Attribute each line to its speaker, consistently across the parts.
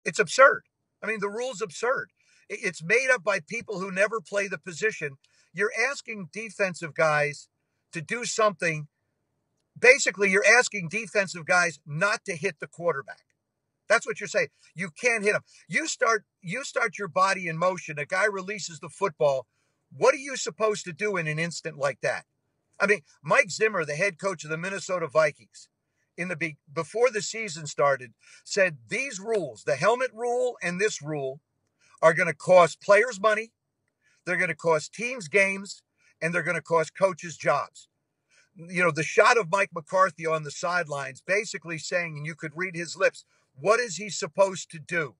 Speaker 1: It's absurd. I mean, the rule's absurd. It's made up by people who never play the position. You're asking defensive guys to do something. Basically, you're asking defensive guys not to hit the quarterback. That's what you're saying. You can't hit him. You start your body in motion. A guy releases the football. What are you supposed to do in an instant like that? I mean, Mike Zimmer, the head coach of the Minnesota Vikings, before the season started, said these rules, the helmet rule and this rule, are going to cost players money, they're going to cost teams games, and they're going to cost coaches jobs. You know, the shot of Mike McCarthy on the sidelines basically saying, and you could read his lips, what is he supposed to do?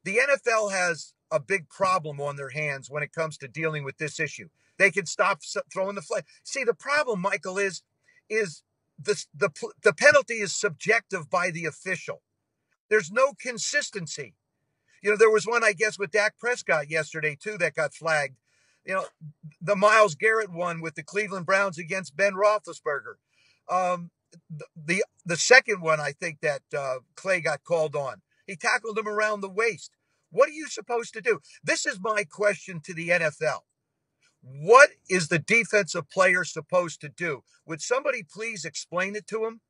Speaker 1: The NFL has a big problem on their hands when it comes to dealing with this issue. They can stop throwing the flag. See, the problem, Michael, is the penalty is subjective by the official. There's no consistency. You know, there was one, I guess, with Dak Prescott yesterday, too, that got flagged. You know, the Myles Garrett one with the Cleveland Browns against Ben Roethlisberger. The second one, I think that Clay got called on. He tackled him around the waist. What are you supposed to do? This is my question to the NFL. What is the defensive player supposed to do? Would somebody please explain it to him?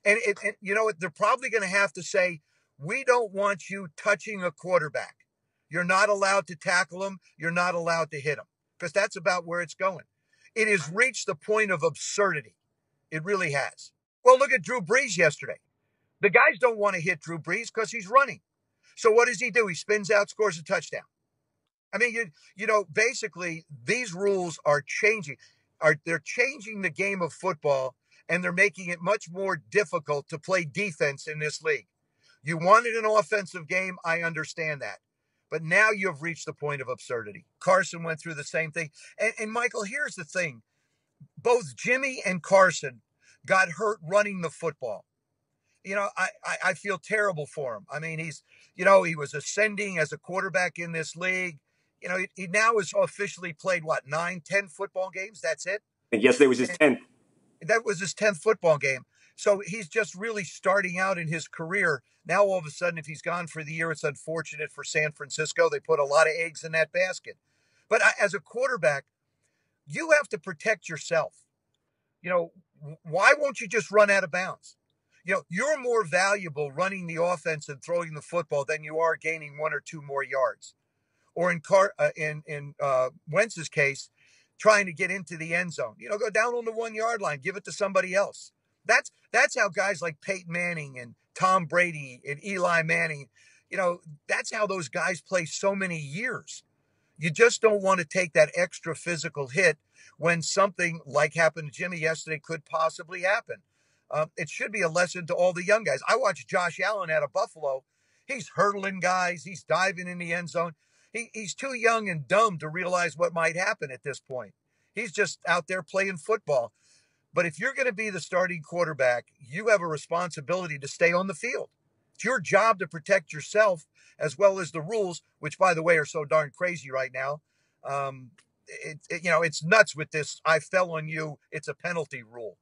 Speaker 1: And you know what? They're probably going to have to say, we don't want you touching a quarterback. You're not allowed to tackle him. You're not allowed to hit him, because that's about where it's going. It has reached the point of absurdity. It really has. Well, look at Drew Brees yesterday. The guys don't want to hit Drew Brees because he's running. So what does he do? He spins out, scores a touchdown. I mean, basically these rules are changing. They're changing the game of football, and they're making it much more difficult to play defense in this league. You wanted an offensive game, I understand that. But now you have reached the point of absurdity. Carson went through the same thing. And Michael, here's the thing. Both Jimmy and Carson got hurt running the football. You know, I feel terrible for him. I mean, he was ascending as a quarterback in this league. You know, he now has officially played, 9, 10 football games? That's it?
Speaker 2: And yesterday was his 10th.
Speaker 1: That was his 10th football game. So he's just really starting out in his career. Now, all of a sudden, if he's gone for the year, it's unfortunate for San Francisco. They put a lot of eggs in that basket. But as a quarterback, you have to protect yourself. You know, why won't you just run out of bounds? You know, you're more valuable running the offense and throwing the football than you are gaining 1 or 2 more yards. Or in Wentz's case, trying to get into the end zone. You know, go down on the 1-yard line, give it to somebody else. That's how guys like Peyton Manning and Tom Brady and Eli Manning, you know, that's how those guys play so many years. You just don't want to take that extra physical hit when something like happened to Jimmy yesterday could possibly happen. It should be a lesson to all the young guys. I watched Josh Allen out of Buffalo. He's hurdling guys. He's diving in the end zone. He's too young and dumb to realize what might happen at this point. He's just out there playing football. But if you're going to be the starting quarterback, you have a responsibility to stay on the field. It's your job to protect yourself as well as the rules, which, by the way, are so darn crazy right now. It's nuts with this. I fell on you. It's a penalty rule.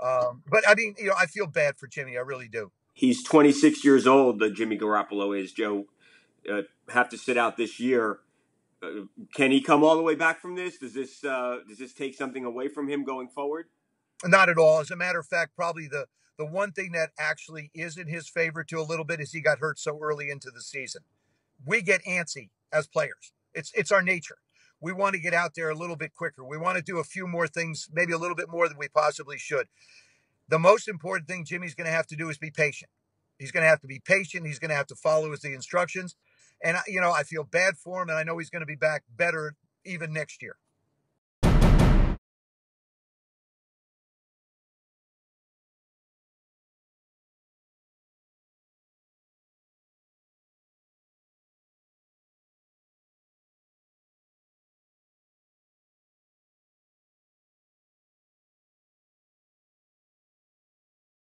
Speaker 1: But I mean, I feel bad for Jimmy. I really do.
Speaker 2: He's 26 years old. Jimmy Garoppolo is, Joe. Have to sit out this year. Can he come all the way back from this? Does this take something away from him going forward?
Speaker 1: Not at all. As a matter of fact, probably the one thing that actually is in his favor to a little bit is he got hurt so early into the season. We get antsy as players. It's our nature. We want to get out there a little bit quicker. We want to do a few more things, maybe a little bit more than we possibly should. The most important thing Jimmy's going to have to do is be patient. He's going to have to be patient. He's going to have to follow the instructions. And, I feel bad for him, and I know he's going to be back better even next year.